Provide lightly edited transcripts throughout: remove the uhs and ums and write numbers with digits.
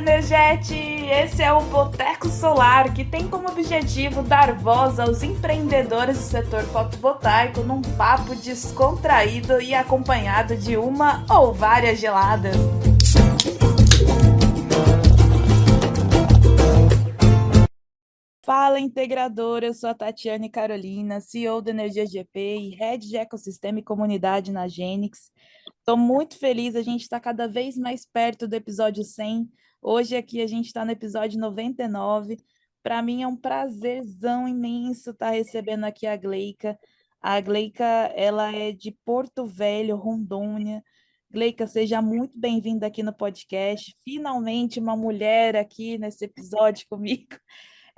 Energete! Esse é o Boteco Solar, que tem como objetivo dar voz aos empreendedores do setor fotovoltaico num papo descontraído e acompanhado de uma ou várias geladas. Fala, integradora! Eu sou a Tatiane Carolina, CEO da Energia GP e Head de Ecossistema e Comunidade na Genix. Estou muito feliz, a gente está cada vez mais perto do episódio 100. Hoje aqui a gente está no episódio 99. Para mim é um prazerzão imenso estar recebendo aqui a Gleica. A Gleica, ela é de Porto Velho, Rondônia. Gleica, seja muito bem-vinda aqui no podcast. Finalmente uma mulher aqui nesse episódio comigo.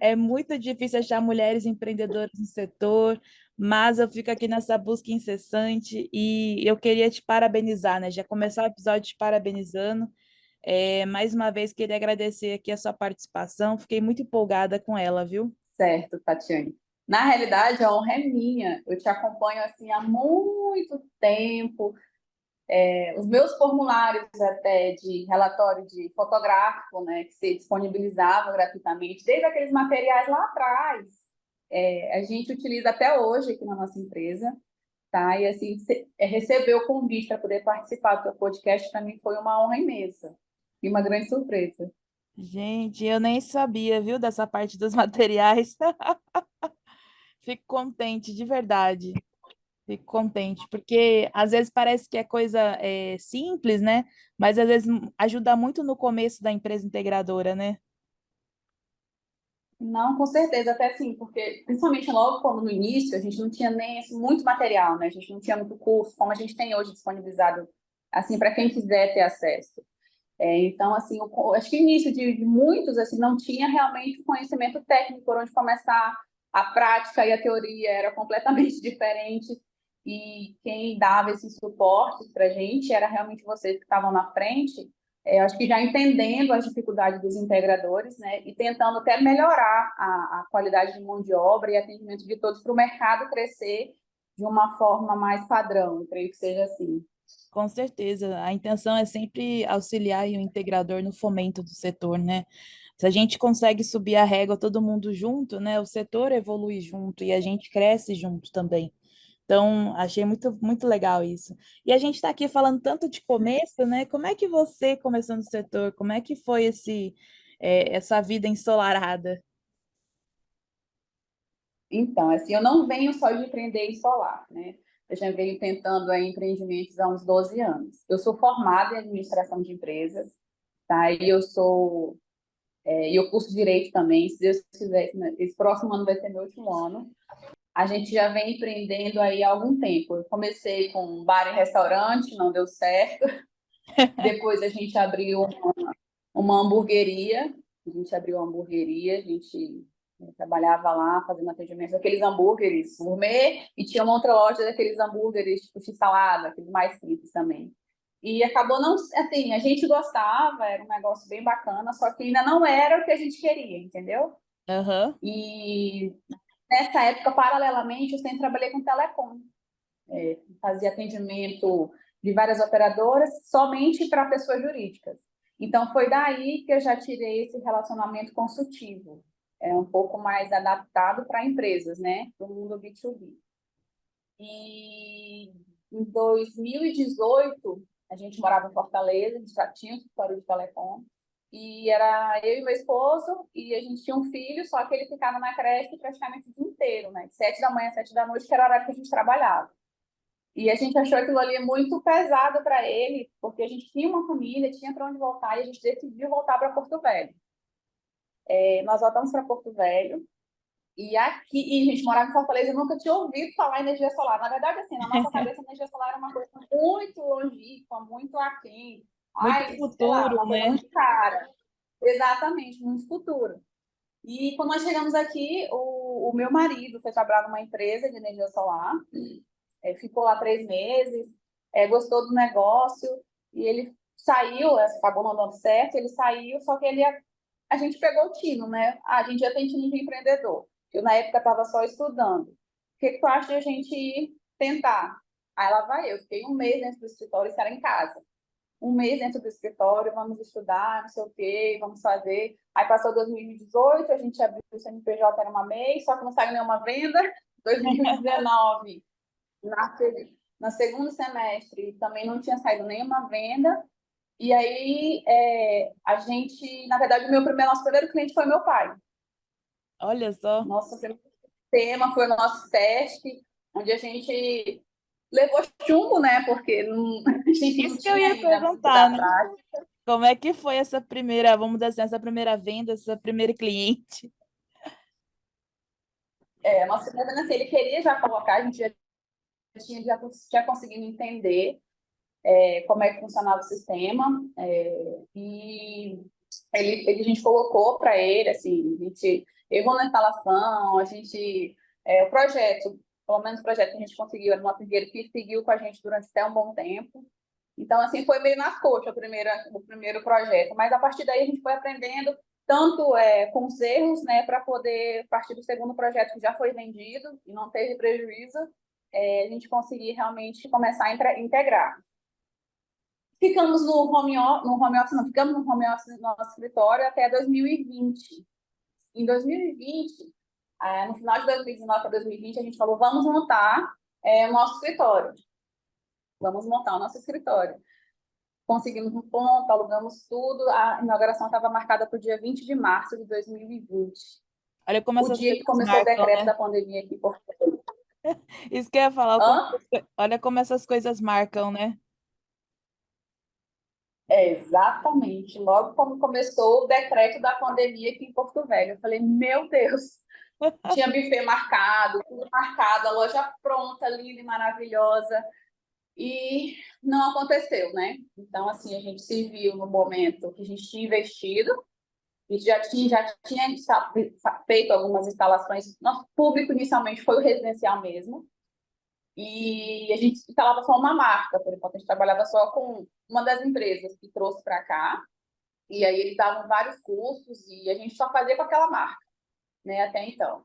É muito difícil achar mulheres empreendedoras no setor, mas eu fico aqui nessa busca incessante e eu queria te parabenizar, né? Já começar o episódio te parabenizando. Mais uma vez, queria agradecer aqui a sua participação. Fiquei muito empolgada com ela, viu? Certo, Tatiane. Na realidade, a honra é minha. Eu te acompanho assim há muito tempo. Os meus formulários até de relatório de fotográfico, né, que se disponibilizavam gratuitamente, desde aqueles materiais lá atrás, a gente utiliza até hoje aqui na nossa empresa, tá? E assim, receber o convite para poder participar do teu podcast para mim foi uma honra imensa e uma grande surpresa. Gente, eu nem sabia, viu, dessa parte dos materiais. Fico contente, de verdade. Fico contente, porque às vezes parece que é coisa simples, né? Mas às vezes ajuda muito no começo da empresa integradora, né? Não, com certeza, até sim, porque principalmente logo quando no início a gente não tinha nem assim, muito material, né? A gente não tinha muito curso, como a gente tem hoje disponibilizado, assim, para quem quiser ter acesso. Então, assim, acho que o início de muitos, assim, não tinha realmente o conhecimento técnico por onde começar, a prática e a teoria era completamente diferente, e quem dava esse suporte para a gente era realmente vocês que estavam na frente, acho que já entendendo as dificuldades dos integradores, né, e tentando até melhorar a qualidade de mão de obra e atendimento de todos para o mercado crescer de uma forma mais padrão, eu creio que seja assim. Com certeza. A intenção é sempre auxiliar o integrador no fomento do setor, né? Se a gente consegue subir a régua todo mundo junto, né? O setor evolui junto e a gente cresce junto também. Então, achei muito, muito legal isso. E a gente está aqui falando tanto de começo, né? Como é que você começou no setor? Como é que foi essa vida ensolarada? Então, assim, eu não venho só de empreender em solar, né? Eu já venho tentando aí empreendimentos há uns 12 anos. Eu sou formada em administração de empresas, tá? E eu curso direito também, se Deus quiser, né? Esse próximo ano vai ser meu último ano. A gente já vem empreendendo aí há algum tempo. Eu comecei com um bar e restaurante, não deu certo. Depois a gente abriu uma hamburgueria. A gente abriu uma hamburgueria, a gente trabalhava lá fazendo atendimento daqueles hambúrgueres gourmet e tinha uma outra loja daqueles hambúrgueres tipo x-salada, aqueles mais simples também. E acabou não, assim, a gente gostava, era um negócio bem bacana, só que ainda não era o que a gente queria, entendeu? Aham. E nessa época, paralelamente, eu sempre trabalhei com telecom, fazia atendimento de várias operadoras somente para pessoas jurídicas. Então, foi daí que eu já tirei esse relacionamento consultivo, um pouco mais adaptado para empresas, né? Do mundo B2B. E em 2018, a gente morava em Fortaleza, a gente já tinha um escritório de telecom, e era eu e meu esposo, e a gente tinha um filho, só que ele ficava na creche praticamente o dia inteiro, né? De 7 da manhã, 7 da noite, que era o horário que a gente trabalhava. E a gente achou aquilo ali muito pesado para ele, porque a gente tinha uma família, tinha para onde voltar, e a gente decidiu voltar para Porto Velho. Nós voltamos para Porto Velho, e aqui, e a gente morava em Fortaleza, eu nunca tinha ouvido falar em energia solar. Na verdade, assim, na nossa cabeça, a energia solar era uma coisa muito longínqua, muito aquém. Muito Ai, sei lá, futuro, uma coisa né? muito cara. Exatamente, muito futuro. E quando nós chegamos aqui, o meu marido foi trabalhar numa empresa de energia solar, ficou lá 3 meses, gostou do negócio, e ele saiu, acabou não dando certo, ele saiu, só que a gente pegou o tino, né? A gente já tem time de empreendedor. Eu, na época, estava só estudando. O que tu acha de a gente ir tentar? Aí lá vai eu. Fiquei um mês dentro do escritório, isso era em casa. um mês dentro do escritório, vamos estudar, não sei o quê, vamos fazer. Aí passou 2018, a gente abriu o CNPJ, era uma MEI, só que não saiu nenhuma venda. 2019, na, no segundo semestre, também não tinha saído nenhuma venda. E aí, a gente, na verdade, nosso primeiro cliente foi meu pai. Olha só. Nosso primeiro tema foi o nosso teste, onde a gente levou chumbo, né? Porque a gente não Isso que eu tinha ia ainda muito perguntar, da né? prática. Como é que foi essa primeira, vamos dizer assim, essa primeira venda, essa primeira cliente? Nosso primeiro, assim, ele queria já colocar, a gente já conseguido entender como é que funcionava o sistema, e a gente colocou para ele, assim, a gente errou na instalação, o projeto, pelo menos o projeto que a gente conseguiu, era uma primeira que seguiu com a gente durante até um bom tempo. Então, assim, foi meio nas coxas o primeiro projeto, mas a partir daí a gente foi aprendendo tanto com os erros, né, para poder partir do segundo projeto que já foi vendido e não teve prejuízo, a gente conseguir realmente começar a integrar. Ficamos no home office, não, ficamos no home office no nosso escritório até 2020. Em 2020, no final de 2019 para 2020, a gente falou, vamos montar o nosso escritório. Vamos montar o nosso escritório. Conseguimos um ponto, alugamos tudo. A inauguração estava marcada para o dia 20 de março de 2020. Olha como O essas dia que coisas começou o marcam, decreto né? da pandemia aqui em Portugal. Isso que eu ia falar, Hã? olha como essas coisas marcam, né? Exatamente. Logo como começou o decreto da pandemia aqui em Porto Velho. Eu falei, meu Deus, tinha buffet marcado, tudo marcado, a loja pronta, linda e maravilhosa. E não aconteceu, né? Então, assim, a gente se viu no momento que a gente tinha investido, a gente já tinha feito algumas instalações. Nosso público inicialmente foi o residencial mesmo, e a gente instalava só uma marca, por enquanto a gente trabalhava só com uma das empresas que trouxe para cá, e aí eles davam vários cursos e a gente só fazia com aquela marca, né, até então.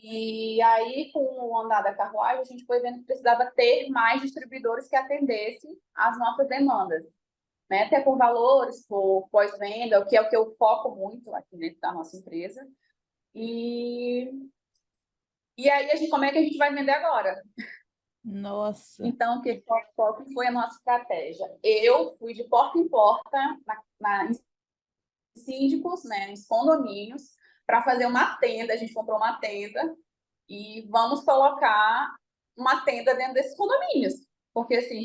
E aí, com o andar da carruagem, a gente foi vendo que precisava ter mais distribuidores que atendessem às nossas demandas, né? Até por valores, por pós-venda, o que é o que eu foco muito aqui dentro da nossa empresa. E, e aí, como é que a gente vai vender agora? Nossa. Então, qual que foi a nossa estratégia? Eu fui de porta em porta em síndicos, né, nos condomínios, para fazer uma tenda. A gente comprou uma tenda e vamos colocar uma tenda dentro desses condomínios. Porque assim,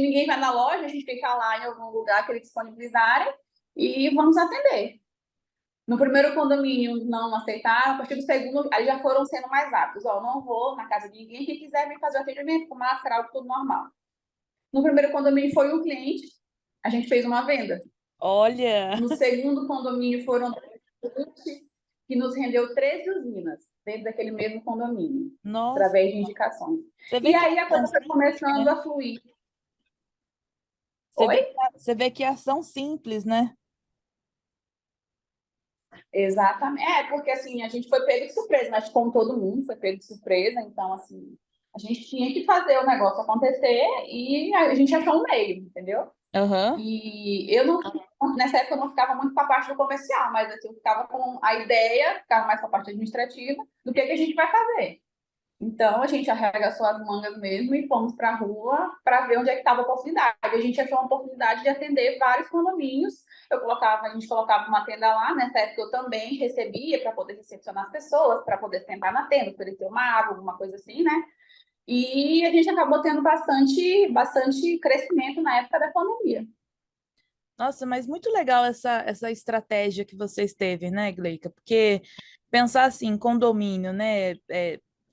ninguém vai na loja, a gente fica lá em algum lugar que eles disponibilizarem e vamos atender. No primeiro condomínio não aceitaram, a partir do segundo, aí já foram sendo mais rápidos. Ó, não vou na casa de ninguém, quem quiser vir fazer o atendimento com máscara, algo tudo normal. No primeiro condomínio foi um cliente, a gente fez uma venda. Olha, No segundo condomínio foram que nos rendeu 13 usinas dentro daquele mesmo condomínio, nossa. através de indicações. Você vê E que aí a ação coisa foi simples, começando né? a fluir. Você Oi? vê você vê que ação simples, né? Exatamente. Porque assim, a gente foi pego de surpresa, mas como todo mundo foi pego de surpresa, então assim, a gente tinha que fazer o negócio acontecer e a gente achou um meio, entendeu? Aham. E eu não, nessa época eu não ficava muito com a parte do comercial, mas assim, eu ficava com a ideia, ficava mais com a parte administrativa, do que a gente vai fazer. Então a gente arregaçou as mangas mesmo e fomos para a rua para ver onde é que estava a oportunidade. A gente achou uma oportunidade de atender vários condomínios. A gente colocava uma tenda lá, nessa época eu também recebia para poder recepcionar as pessoas, para poder sentar na tenda, oferecer uma água, alguma coisa assim, né? E a gente acabou tendo bastante crescimento na época da pandemia. Nossa, mas muito legal essa estratégia que vocês teve, né, Gleica? Porque pensar assim, condomínio, né?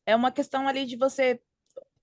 É uma questão ali de você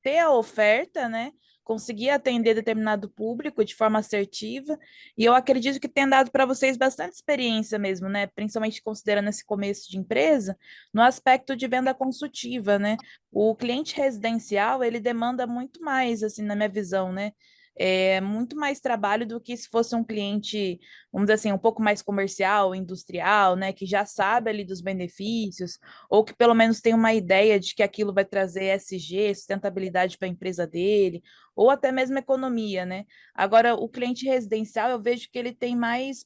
ter a oferta, né? Conseguir atender determinado público de forma assertiva. E eu acredito que tem dado para vocês bastante experiência mesmo, né? Principalmente considerando esse começo de empresa, no aspecto de venda consultiva, né? O cliente residencial, ele demanda muito mais, assim, na minha visão, né? é muito mais trabalho do que se fosse um cliente, vamos dizer assim, um pouco mais comercial, industrial, né, que já sabe ali dos benefícios, ou que pelo menos tem uma ideia de que aquilo vai trazer SG, sustentabilidade para a empresa dele, ou até mesmo economia, né? Agora, o cliente residencial, eu vejo que ele tem mais,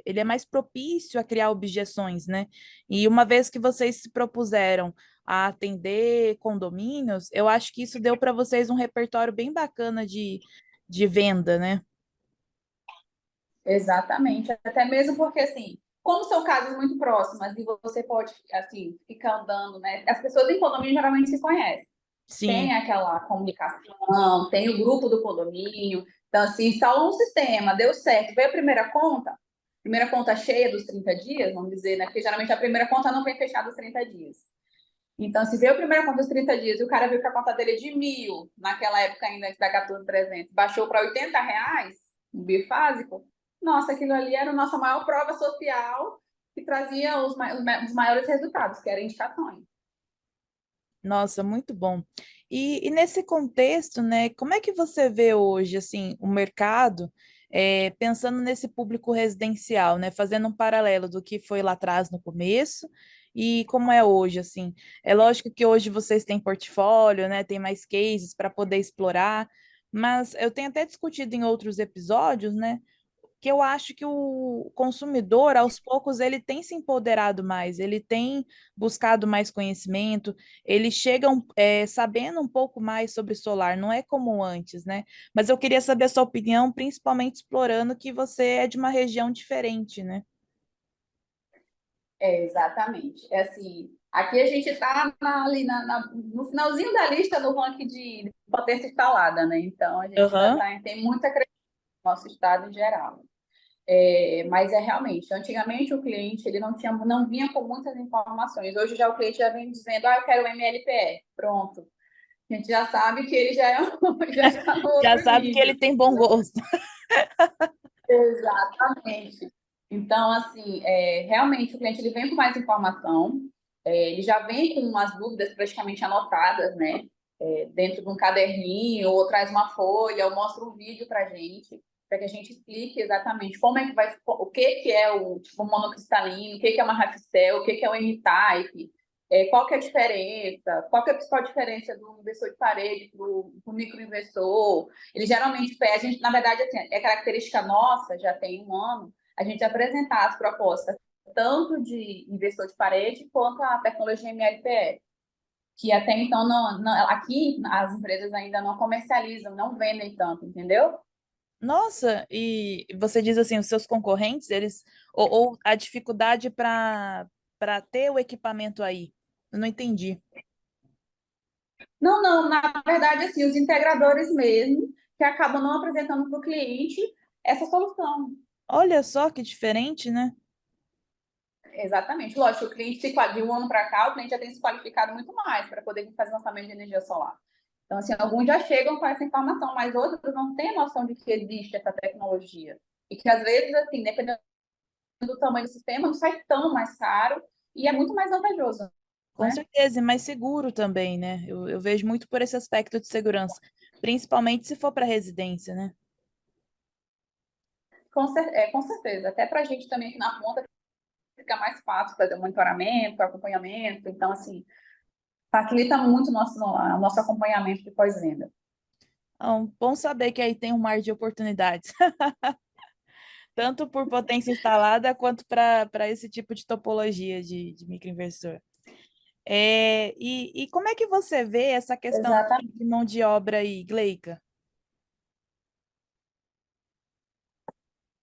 ele é mais propício a criar objeções, né? E uma vez que vocês se propuseram a atender condomínios, eu acho que isso deu para vocês um repertório bem bacana de venda, né? Exatamente. Até mesmo porque, assim, como são casas muito próximas e você pode, assim, ficar andando, né? As pessoas em condomínio geralmente se conhecem. Sim. Tem aquela comunicação, tem o grupo do condomínio. Então, assim, instalou um sistema, deu certo. Veio a primeira conta cheia dos 30 dias, vamos dizer, né? Porque geralmente a primeira conta não vem fechada os 30 dias. Então, se veio a primeira conta dos 30 dias e o cara viu que a conta dele é de 1.000, naquela época ainda antes da 14.300, baixou para R$ 80, no bifásico, nossa, aquilo ali era a nossa maior prova social que trazia os maiores resultados, que eram indicações. Nossa, muito bom. E nesse contexto, né, como é que você vê hoje, assim, o mercado, pensando nesse público residencial, né, fazendo um paralelo do que foi lá atrás no começo e como é hoje, assim. É lógico que hoje vocês têm portfólio, né, tem mais cases para poder explorar, mas eu tenho até discutido em outros episódios, né, que eu acho que o consumidor, aos poucos, ele tem se empoderado mais, ele tem buscado mais conhecimento, eles chegam sabendo um pouco mais sobre solar, não é como antes, né? Mas eu queria saber a sua opinião, principalmente explorando que você é de uma região diferente, né? Exatamente. É assim, aqui a gente está ali no finalzinho da lista do ranking de potência instalada, né? Então, a gente ainda Aham. tem muita crescimento no nosso estado em geral. Mas é realmente, antigamente o cliente ele não vinha com muitas informações. Hoje já o cliente já vem dizendo, eu quero o MLPE. Pronto. A gente já sabe que ele já está no Já outro sabe que ele nível. tem bom gosto. Exatamente. Então, assim, realmente o cliente ele vem com mais informação, ele já vem com as dúvidas praticamente anotadas, né? Dentro de um caderninho, ou traz uma folha, ou mostra um vídeo para para que a gente explique exatamente como é que vai, o que que é o tipo monocristalino, o que que é uma Raficel, o que que é o N-Type, qual que é a diferença, qual que é a principal diferença do inversor de parede para o microinversor. Ele geralmente pede, a gente, na verdade, assim, é característica nossa, já tem um ano, a gente apresentar as propostas tanto de inversor de parede quanto a tecnologia MLPE, que até então aqui as empresas ainda não comercializam, não vendem tanto, entendeu? Nossa, e você diz assim, os seus concorrentes, eles, ou a dificuldade para ter o equipamento aí? Eu não entendi. Não, não, na verdade, assim, os integradores mesmo, que acabam não apresentando para o cliente essa solução. Olha só que diferente, né? Exatamente. Lógico, o cliente de um ano para cá, o cliente já tem se qualificado muito mais para poder fazer lançamento de energia solar. Então, assim, alguns já chegam com essa informação, mas outros não têm noção de que existe essa tecnologia. E que, às vezes, assim, dependendo do tamanho do sistema, não sai tão mais caro e é muito mais vantajoso, Com né? certeza, e mais seguro também, né? Eu vejo muito por esse aspecto de segurança, principalmente se for para residência, né? Com certeza. Até para a gente também aqui na ponta fica mais fácil fazer o monitoramento, o acompanhamento. Então, assim, facilita muito o nosso acompanhamento de pós-venda. Então, bom saber que aí tem um mar de oportunidades, tanto por potência instalada quanto para esse tipo de topologia de microinversor. E como é que você vê essa questão Exatamente. de mão de obra aí, Gleica?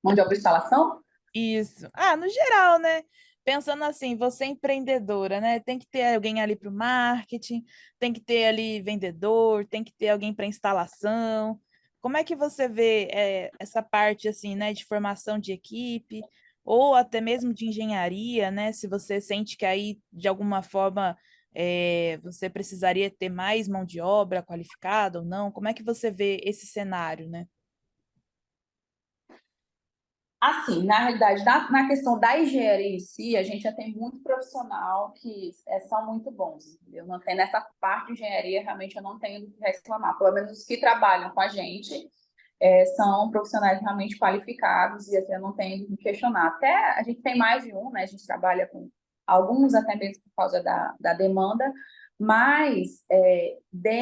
Mão de obra de instalação? Isso. Ah, no geral, né? Pensando assim, você é empreendedora, né? Tem que ter alguém ali para o marketing, tem que ter ali vendedor, tem que ter alguém para instalação. Como é que você vê essa parte assim, né, de formação de equipe ou até mesmo de engenharia, né? Se você sente que aí de alguma forma você precisaria ter mais mão de obra qualificada ou não? Como é que você vê esse cenário, né? Assim, na realidade, na questão da engenharia em si, a gente já tem muito profissional que são muito bons, entendeu? Não tem nessa parte de engenharia, realmente eu não tenho o que reclamar. Pelo menos os que trabalham com a gente, são profissionais realmente qualificados e assim, eu não tenho de me questionar. Até a gente tem mais de um, né? A gente trabalha com alguns até mesmo por causa da demanda, mas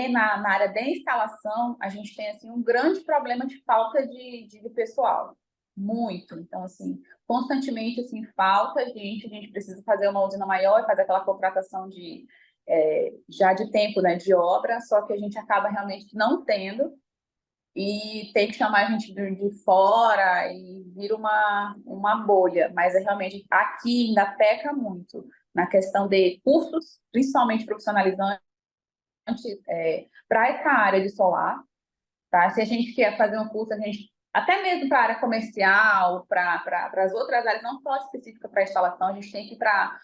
na área de instalação a gente tem assim, um grande problema de falta de pessoal, muito. Então, assim, constantemente assim, falta gente, a gente precisa fazer uma usina maior, fazer aquela contratação já de tempo, né, de obra, só que a gente acaba realmente não tendo, e tem que chamar a gente de fora e vira uma bolha. Mas realmente aqui ainda peca muito na questão de cursos, principalmente profissionalizantes, para essa área de solar. Tá? Se a gente quer fazer um curso, a gente, até mesmo para a área comercial, para as outras áreas, não só específica para instalação, a gente tem que ir para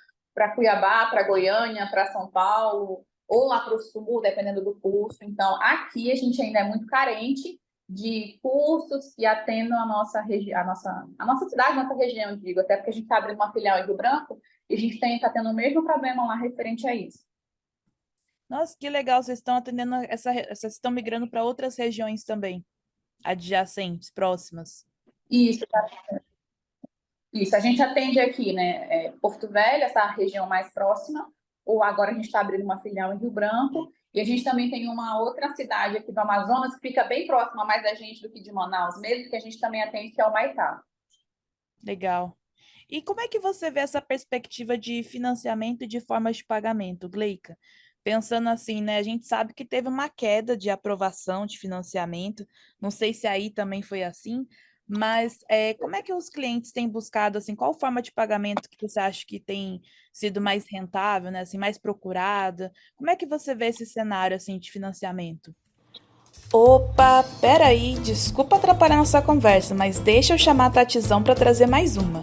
Cuiabá, para Goiânia, para São Paulo, ou lá para o sul, dependendo do curso. Então, aqui a gente ainda é muito carente de cursos que atendam a nossa região, a nossa cidade, a nossa região, digo, até porque a gente está abrindo uma filial em Rio Branco e a gente está tendo o mesmo problema lá referente a isso. Nossa, que legal, vocês estão atendendo vocês estão migrando para outras regiões também, adjacentes, próximas. Isso, isso, a gente atende aqui, né, Porto Velho, essa região mais próxima, ou agora a gente está abrindo uma filial em Rio Branco, e a gente também tem uma outra cidade aqui do Amazonas, que fica bem próxima mais da gente do que de Manaus mesmo, que a gente também atende, que é o Maitá. Legal. E como é que você vê essa perspectiva de financiamento e de formas de pagamento, Gleica? Pensando assim, né? A gente sabe que teve uma queda de aprovação de financiamento. Não sei se aí também foi assim, mas como é que os clientes têm buscado assim? Qual forma de pagamento que você acha que tem sido mais rentável, né? Assim, mais procurada? Como é que você vê esse cenário assim de financiamento? Opa, peraí, desculpa atrapalhar nossa conversa, mas deixa eu chamar a Tatizão para trazer mais uma.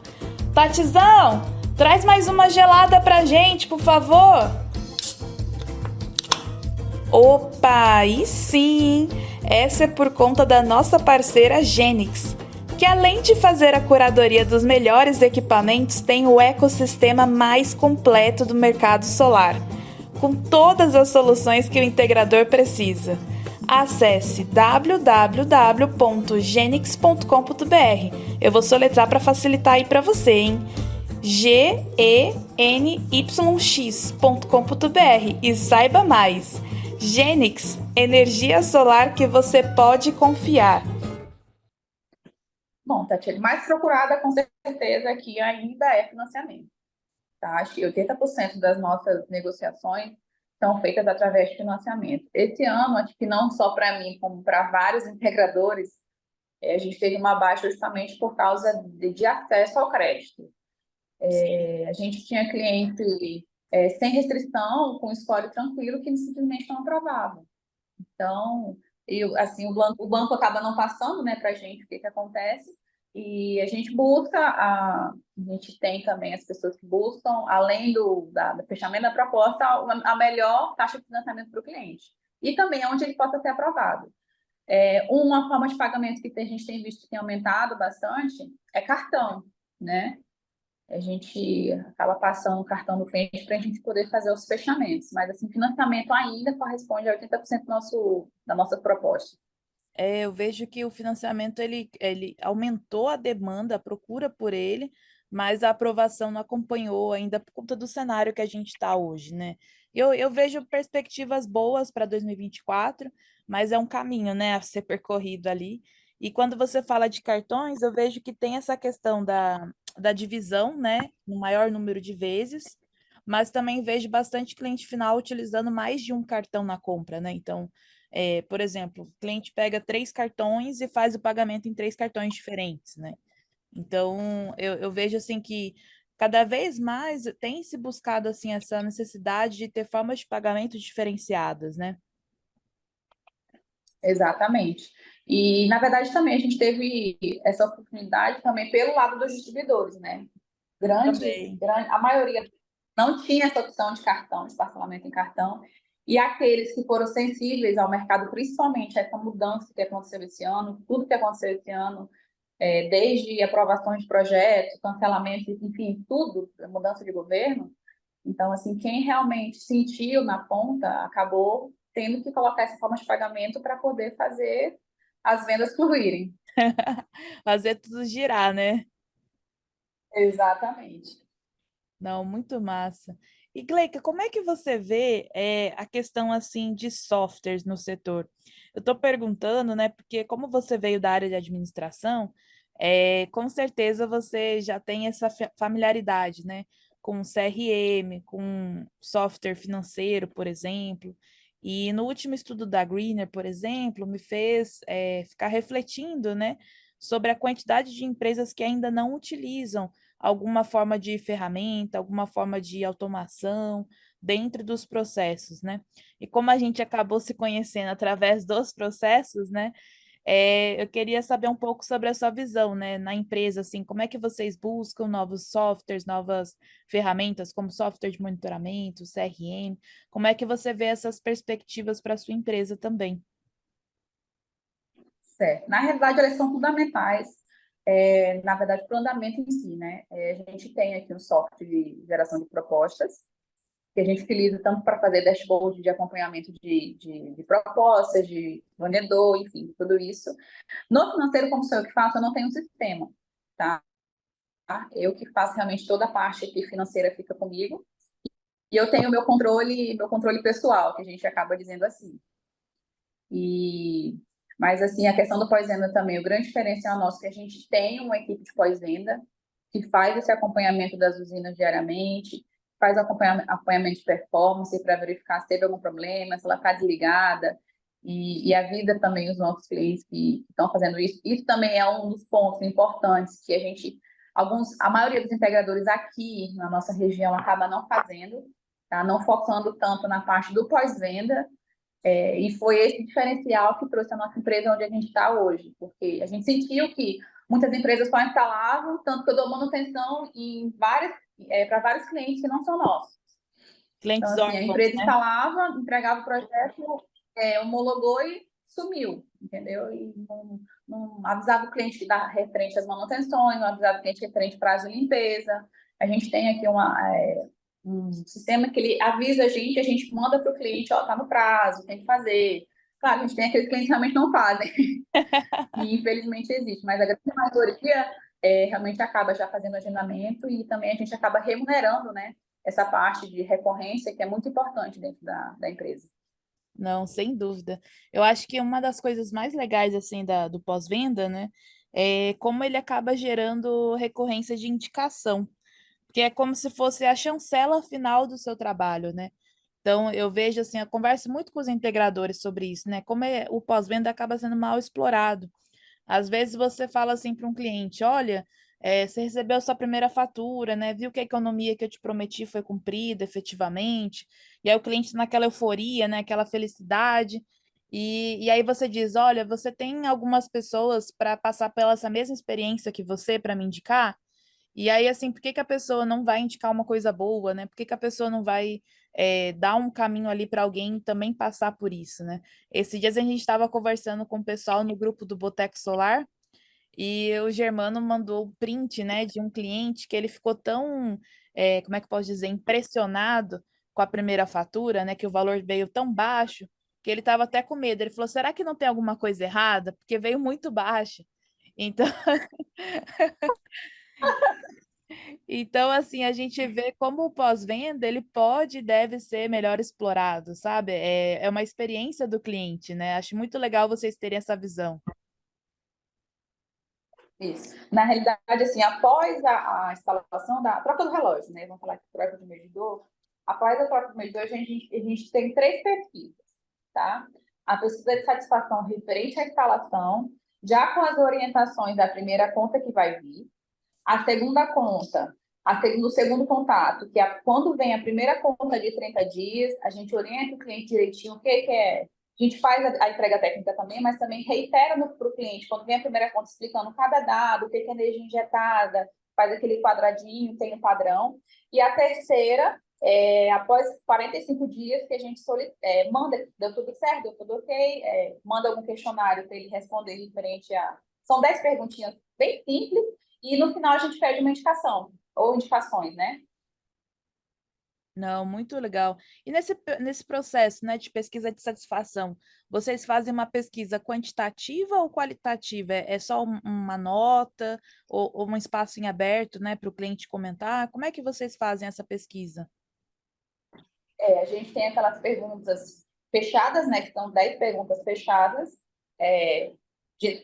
Tatizão, traz mais uma gelada pra gente, por favor. Opa, aí sim! Essa é por conta da nossa parceira Genix, que além de fazer a curadoria dos melhores equipamentos, tem o ecossistema mais completo do mercado solar, com todas as soluções que o integrador precisa. Acesse www.genix.com.br. Eu vou soletrar para facilitar aí para você, hein? GENYX.com.br e saiba mais. Genix, energia solar que você pode confiar. Bom, Tatiana, mais procurada com certeza aqui ainda é financiamento. Tá? Acho que 80% das nossas negociações são feitas através de financiamento. Esse ano, acho que não só para mim, como para vários integradores, a gente teve uma baixa justamente por causa de acesso ao crédito. A gente tinha cliente sem restrição, com score tranquilo, que simplesmente não aprovava. Então, assim, o banco acaba não passando, né, para a gente o que acontece, e a gente busca, a gente tem também as pessoas que buscam, além do fechamento da proposta, a melhor taxa de financiamento para o cliente. E também onde ele possa ser aprovado. Uma forma de pagamento que a gente tem visto que tem aumentado bastante é cartão, né? A gente acaba passando o cartão do cliente para a gente poder fazer os fechamentos. Mas, assim, financiamento ainda corresponde a 80% da nossa proposta. Eu vejo que o financiamento ele aumentou a demanda, a procura por ele, mas a aprovação não acompanhou ainda por conta do cenário que a gente está hoje, né? Eu vejo perspectivas boas para 2024, mas é um caminho, né, a ser percorrido ali. E quando você fala de cartões, eu vejo que tem essa questão da divisão, né, no maior número de vezes, mas também vejo bastante cliente final utilizando mais de um cartão na compra, né? Então, por exemplo, o cliente pega 3 cartões e faz o pagamento em 3 cartões diferentes, né? Então, eu vejo assim que cada vez mais tem se buscado assim essa necessidade de ter formas de pagamento diferenciadas, né? Exatamente. E, na verdade, também a gente teve essa oportunidade também pelo lado dos distribuidores, né? Também. A maioria não tinha essa opção de cartão, de parcelamento em cartão, e aqueles que foram sensíveis ao mercado, principalmente essa mudança que aconteceu esse ano, tudo que aconteceu esse ano, desde aprovações de projetos, cancelamentos, enfim, tudo, mudança de governo. Então, assim, quem realmente sentiu na ponta acabou tendo que colocar essa forma de pagamento para poder fazer as vendas fluírem. Fazer tudo girar, né? Exatamente. Não, muito massa. E Gleica, como é que você vê a questão assim de softwares no setor? Eu estou perguntando, né? Porque como você veio da área de administração, com certeza você já tem essa familiaridade, né? Com CRM, com software financeiro, por exemplo. E no último estudo da Greener, por exemplo, me fez ficar refletindo, né? Sobre a quantidade de empresas que ainda não utilizam alguma forma de ferramenta, alguma forma de automação dentro dos processos, né? E como a gente acabou se conhecendo através dos processos, né? Eu queria saber um pouco sobre a sua visão, né, na empresa, assim, como é que vocês buscam novos softwares, novas ferramentas, como software de monitoramento, CRM, como é que você vê essas perspectivas para a sua empresa também? Certo. Na realidade, elas são fundamentais, na verdade, para o andamento em si, né? A gente tem aqui um software de geração de propostas, que a gente utiliza tanto para fazer dashboard de acompanhamento de propostas, de vendedor, enfim, tudo isso. No financeiro, como sou eu que faço, eu não tenho um sistema, tá? Eu que faço realmente toda a parte aqui financeira fica comigo. E eu tenho meu controle pessoal, que a gente acaba dizendo assim. E, mas, assim, a questão do pós-venda também, o grande diferencial nosso é que a gente tem uma equipe de pós-venda que faz esse acompanhamento das usinas diariamente, faz acompanhamento de performance para verificar se teve algum problema, se ela está desligada, e avisa também os nossos clientes que estão fazendo isso. Isso também é um dos pontos importantes que a maioria dos integradores aqui na nossa região acaba não fazendo, tá? Não focando tanto na parte do pós-venda, e foi esse diferencial que trouxe a nossa empresa onde a gente está hoje, porque a gente sentiu que muitas empresas só instalavam, tanto que eu dou manutenção para vários clientes que não são nossos. Então, Clientes assim, a órfãos, empresa né? instalava, entregava o projeto, homologou e sumiu, entendeu? E não avisava o cliente da referente às manutenções, não avisava o cliente referente prazo de limpeza. A gente tem aqui um sistema que ele avisa a gente manda para o cliente, ó, tá no prazo, tem que fazer. Claro, a gente tem aqueles clientes que realmente não fazem, e infelizmente existe, mas a grande maioria realmente acaba já fazendo agendamento e também a gente acaba remunerando, né, essa parte de recorrência que é muito importante dentro da empresa. Não, sem dúvida. Eu acho que uma das coisas mais legais assim do pós-venda, né, é como ele acaba gerando recorrência de indicação, porque é como se fosse a chancela final do seu trabalho, né? Então eu vejo assim, eu converso muito com os integradores sobre isso, né? Como o pós-venda acaba sendo mal explorado. Às vezes você fala assim para um cliente, olha, você recebeu a sua primeira fatura, né? Viu que a economia que eu te prometi foi cumprida efetivamente. E aí o cliente naquela euforia, né? Aquela felicidade. E aí você diz, olha, você tem algumas pessoas para passar pela essa mesma experiência que você para me indicar? E aí, assim, por que que a pessoa não vai indicar uma coisa boa, né? Por que que a pessoa não vai dar um caminho ali para alguém também passar por isso, né? Esses dias a gente estava conversando com o pessoal no grupo do Boteco Solar e o Germano mandou o print, né, de um cliente que ele ficou tão, como é que eu posso dizer, impressionado com a primeira fatura, né, que o valor veio tão baixo que ele estava até com medo. Ele falou: será que não tem alguma coisa errada? Porque veio muito baixo. Então, Então, assim, a gente vê como o pós-venda, ele pode e deve ser melhor explorado, sabe? É uma experiência do cliente, né? Acho muito legal vocês terem essa visão. Isso. Na realidade, assim, após a instalação da troca do relógio, né? Vamos falar que troca de medidor. Após a troca do medidor, a gente tem três pesquisas, tá? A pesquisa de satisfação referente à instalação, já com as orientações da primeira conta que vai vir. A segunda conta, o segundo contato, que é quando vem a primeira conta de 30 dias, a gente orienta o cliente direitinho o que é. A gente faz a entrega técnica também, mas também reitera para o cliente, quando vem a primeira conta explicando cada dado, o que é energia injetada, faz aquele quadradinho, tem um padrão. E a terceira, após 45 dias, que a gente manda, deu tudo certo, deu tudo ok, manda algum questionário para ele responder referente a. São 10 perguntinhas bem simples, e no final a gente pede uma indicação, ou indicações, né? Não, muito legal. E nesse processo, né, de pesquisa de satisfação, vocês fazem uma pesquisa quantitativa ou qualitativa? É só uma nota ou um espaço em aberto, né, para o cliente comentar? Como é que vocês fazem essa pesquisa? A gente tem aquelas perguntas fechadas, né, que são 10 perguntas fechadas, é,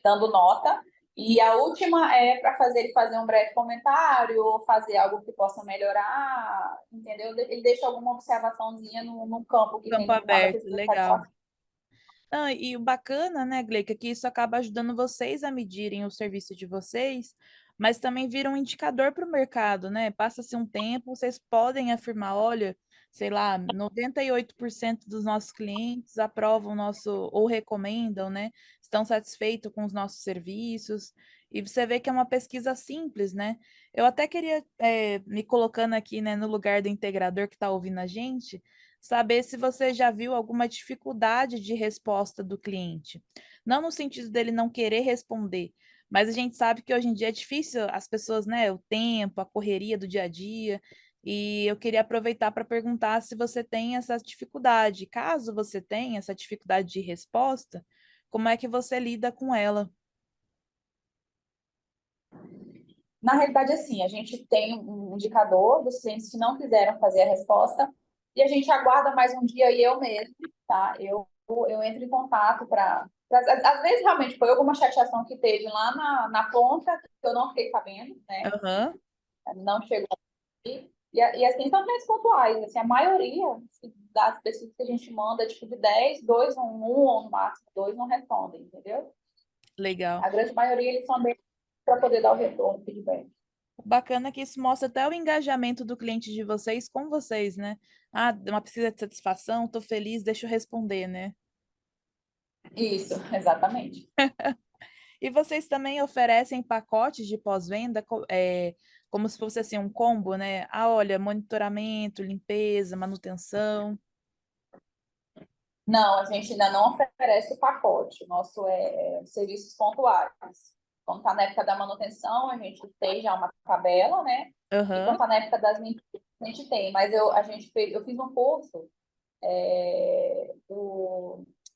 dando nota, e a última é para fazer ele fazer um breve comentário ou fazer algo que possa melhorar, entendeu? Ele deixa alguma observaçãozinha no campo que tem Campo no final da aberto, pesquisa de legal. satisfação. Ah, e o bacana, né, Gleica, é que isso acaba ajudando vocês a medirem o serviço de vocês, mas também vira um indicador para o mercado, né? Passa-se um tempo, vocês podem afirmar, olha, sei lá, 98% dos nossos clientes aprovam o nosso, ou recomendam, né? Estão satisfeitos com os nossos serviços. E você vê que é uma pesquisa simples, né? Eu até queria, me colocando aqui, né, no lugar do integrador que está ouvindo a gente, saber se você já viu alguma dificuldade de resposta do cliente. Não no sentido dele não querer responder, mas a gente sabe que hoje em dia é difícil as pessoas, né, o tempo, a correria do dia a dia, e eu queria aproveitar para perguntar se você tem essa dificuldade. Caso você tenha essa dificuldade de resposta, como é que você lida com ela? Na realidade, assim, a gente tem um indicador dos clientes que não quiseram fazer a resposta e a gente aguarda mais um dia e eu mesmo, tá? Eu entro em contato para. Às vezes, realmente, foi alguma chateação que teve lá na ponta que eu não fiquei sabendo, né? Aham. Não chegou aqui. E assim, são mais pontuais. Assim, a maioria assim, das pessoas que a gente manda, tipo, de 10 2 um ou no máximo 2 não respondem, entendeu? Legal. A grande maioria, eles são bem para poder dar o retorno, o feedback. O bacana é que isso mostra até o engajamento do cliente de vocês com vocês, né? Ah, uma precisa de satisfação, estou feliz, deixa eu responder, né? Isso, exatamente. E vocês também oferecem pacotes de pós-venda, como se fosse assim um combo, né? Ah, olha, monitoramento, limpeza, manutenção. Não, a gente ainda não oferece o pacote. O nosso é serviços pontuais. Quando está na época da manutenção, a gente tem já uma tabela, né? E quando Aham. está na época das limpezas, a gente tem. Mas eu fiz um curso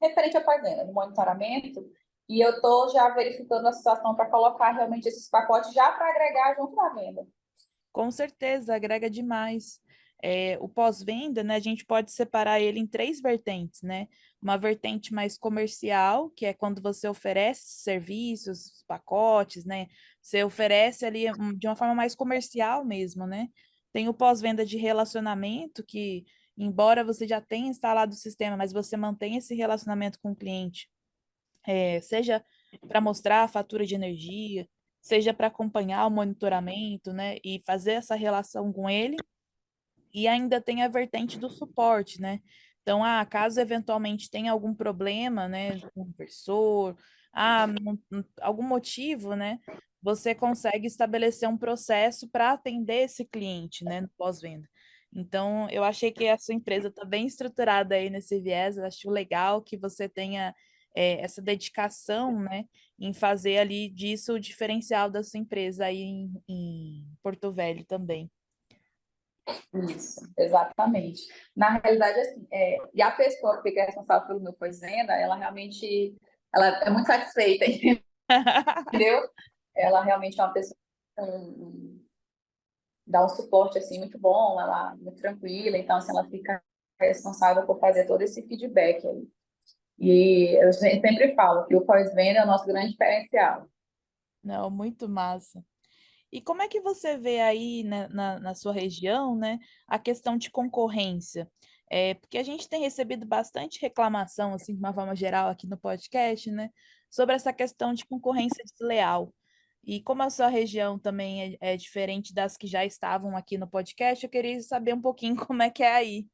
referente à pós-venda, do monitoramento, e eu estou já verificando a situação para colocar realmente esses pacotes já para agregar junto na venda. Com certeza, agrega demais. O pós-venda, né, a gente pode separar ele em três vertentes, né? Uma vertente mais comercial, que é quando você oferece serviços, pacotes, né? Você oferece ali de uma forma mais comercial mesmo, né? Tem o pós-venda de relacionamento, que embora você já tenha instalado o sistema, mas você mantém esse relacionamento com o cliente, seja para mostrar a fatura de energia, seja para acompanhar o monitoramento, né, e fazer essa relação com ele, e ainda tem a vertente do suporte, né? Então, caso eventualmente tenha algum problema, né, com o inversor, algum motivo, né, você consegue estabelecer um processo para atender esse cliente, né, no pós-venda. Então, eu achei que a sua empresa está bem estruturada aí nesse viés, eu acho legal que você tenha essa dedicação, né, em fazer ali disso o diferencial da sua empresa aí em Porto Velho também. Isso, exatamente. Na realidade, assim, e a pessoa que fica responsável pelo meu pós-venda, ela realmente ela é muito satisfeita, entendeu? Ela realmente é uma pessoa que dá um suporte assim muito bom, ela é muito tranquila, então assim, ela fica responsável por fazer todo esse feedback aí. E eu sempre falo que o pós-venda é o nosso grande diferencial. Não, muito massa. E como é que você vê aí, né, na sua região, né, a questão de concorrência? Porque a gente tem recebido bastante reclamação, assim, de uma forma geral aqui no podcast, né, sobre essa questão de concorrência desleal. E como a sua região também é diferente das que já estavam aqui no podcast, eu queria saber um pouquinho como é que é aí.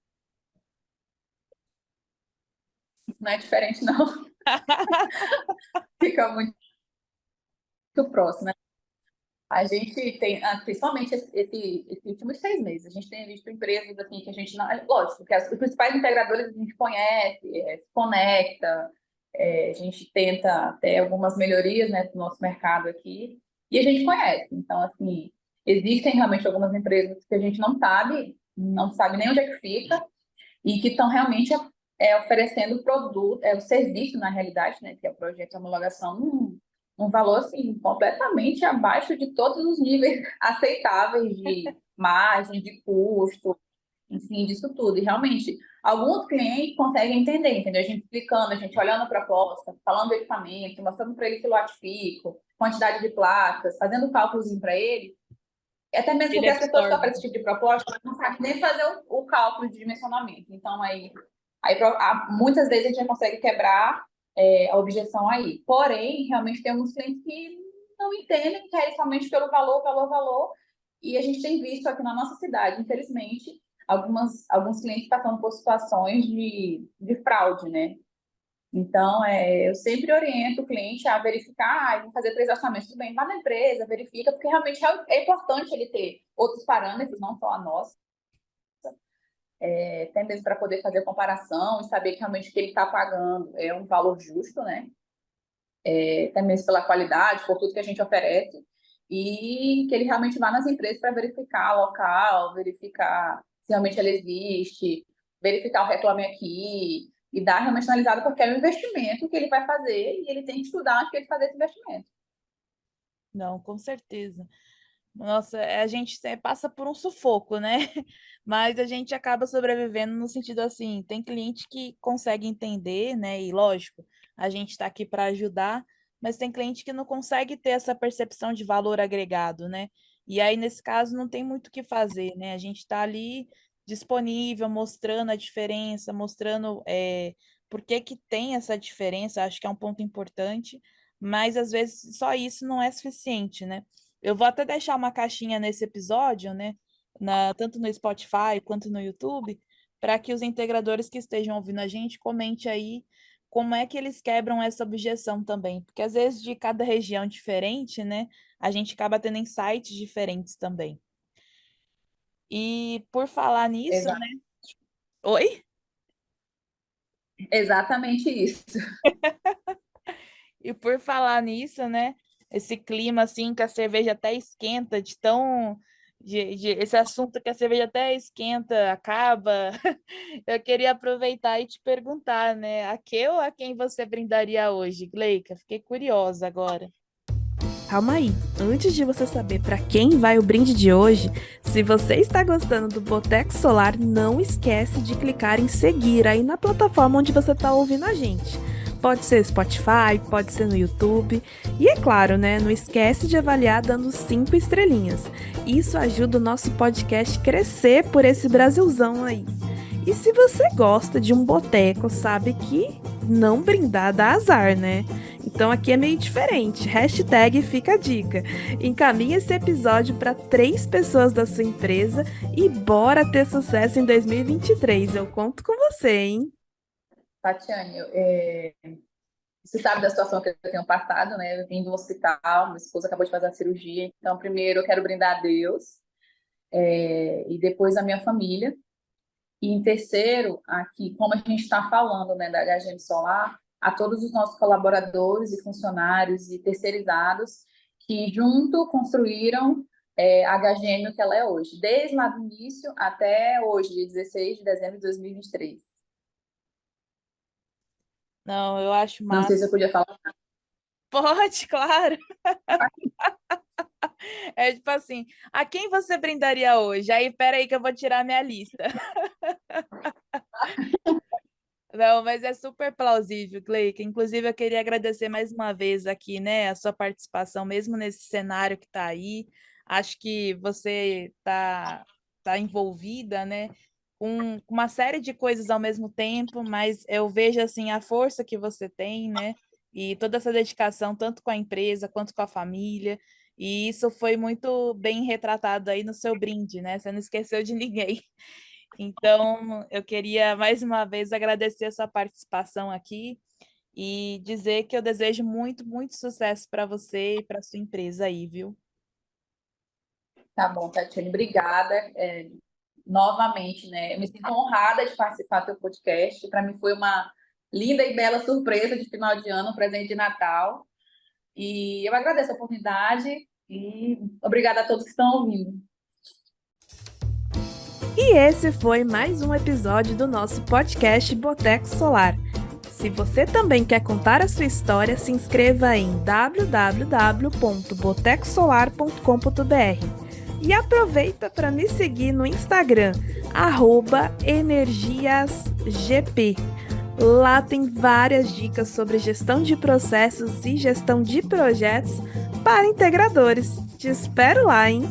Não é diferente, não. Fica muito próximo, né? A gente tem, principalmente esses últimos 6 meses, a gente tem visto empresas assim que a gente não. Lógico, que os principais integradores a gente conhece, se conecta, a gente tenta ter algumas melhorias, né, no nosso mercado aqui, e a gente conhece. Então, assim, existem realmente algumas empresas que a gente não sabe, não sabe nem onde é que fica, e que estão realmente oferecendo o produto, o serviço, na realidade, né, que é o projeto de homologação, num valor assim, completamente abaixo de todos os níveis aceitáveis de margem, de custo, enfim, disso tudo. E realmente, alguns clientes conseguem entender, entendeu? A gente explicando, a gente olhando a proposta, falando do equipamento, mostrando para ele quilowatt-pico, quantidade de placas, fazendo cálculos para ele. Até mesmo Ele porque as pessoas que absorve. oferecem esse tipo de proposta não sabem nem fazer o cálculo de dimensionamento. Então, muitas vezes a gente já consegue quebrar a objeção aí. Porém, realmente tem alguns clientes que não entendem, querem somente pelo valor, valor, valor. E a gente tem visto aqui na nossa cidade, infelizmente, alguns clientes passando por situações de fraude, né? Então, eu sempre oriento o cliente a verificar, vou fazer 3 orçamentos, tudo bem, vá na empresa, verifica, porque realmente é importante ele ter outros parâmetros, não só a nossa, até mesmo para poder fazer a comparação e saber que realmente o que ele está pagando é um valor justo, né? Até mesmo pela qualidade, por tudo que a gente oferece, e que ele realmente vá nas empresas para verificar o local, verificar se realmente ela existe, verificar o reclame aqui, e dar realmente analisado porque é um investimento que ele vai fazer e ele tem que estudar antes de ele fazer esse investimento. Não, com certeza. Nossa, a gente passa por um sufoco, né? Mas a gente acaba sobrevivendo no sentido assim, tem cliente que consegue entender, né? E lógico, a gente está aqui para ajudar, mas tem cliente que não consegue ter essa percepção de valor agregado, né? E aí, nesse caso, não tem muito o que fazer, né? A gente está ali disponível, mostrando a diferença, mostrando por que que tem essa diferença, acho que é um ponto importante, mas às vezes só isso não é suficiente, né? Eu vou até deixar uma caixinha nesse episódio, né? Tanto no Spotify quanto no YouTube, para que os integradores que estejam ouvindo a gente comente aí como é que eles quebram essa objeção também. Porque às vezes de cada região diferente, né? A gente acaba tendo insights diferentes também. E por falar nisso, Exa né? Oi? exatamente isso. E por falar nisso, né? Esse clima assim que a cerveja até esquenta, de tão. Esse assunto que a cerveja até esquenta, acaba. Eu queria aproveitar e te perguntar, né? A que ou a quem você brindaria hoje, Gleica? Fiquei curiosa agora. Calma aí, antes de você saber para quem vai o brinde de hoje, se você está gostando do Boteco Solar, não esquece de clicar em seguir aí na plataforma onde você está ouvindo a gente. Pode ser Spotify, pode ser no YouTube. E é claro, né? Não esquece de avaliar dando 5 estrelinhas. Isso ajuda o nosso podcast crescer por esse Brasilzão aí. E se você gosta de um boteco, sabe que não brindar dá azar, né? Então aqui é meio diferente. Hashtag fica a dica. Encaminhe esse episódio para 3 pessoas da sua empresa e bora ter sucesso em 2023. Eu conto com você, hein? Tatiane, você sabe da situação que eu tenho passado, né? Eu vim do hospital, minha esposa acabou de fazer a cirurgia, então primeiro eu quero brindar a Deus, e depois a minha família. E em terceiro, aqui, como a gente está falando, né, da HGM Solar, a todos os nossos colaboradores e funcionários e terceirizados que junto construíram a HGM o que ela é hoje, desde lá do início até hoje, dia 16 de dezembro de 2023. Não, eu acho Não sei massa. se eu podia falar. Pode, claro. É tipo assim, a quem você brindaria hoje? Aí, peraí que eu vou tirar minha lista. Não, mas é super plausível, Cleiton. Inclusive, eu queria agradecer mais uma vez aqui, né, a sua participação, mesmo nesse cenário que está aí. Acho que você tá envolvida, né, com uma série de coisas ao mesmo tempo, mas eu vejo, assim, a força que você tem, né, e toda essa dedicação, tanto com a empresa quanto com a família. E isso foi muito bem retratado aí no seu brinde, né? Você não esqueceu de ninguém. Então, eu queria mais uma vez agradecer a sua participação aqui e dizer que eu desejo muito, muito sucesso para você e para sua empresa aí, viu? Tá bom, Tatiane, obrigada. Novamente, né? Eu me sinto honrada de participar do teu podcast. Para mim foi uma linda e bela surpresa de final de ano, um presente de Natal. E eu agradeço a oportunidade e obrigada a todos que estão ouvindo. E esse foi mais um episódio do nosso podcast Boteco Solar. Se você também quer contar a sua história, se inscreva em www.botecosolar.com.br e aproveita para me seguir no Instagram, @energiasgp. Lá tem várias dicas sobre gestão de processos e gestão de projetos para integradores. Te espero lá, hein?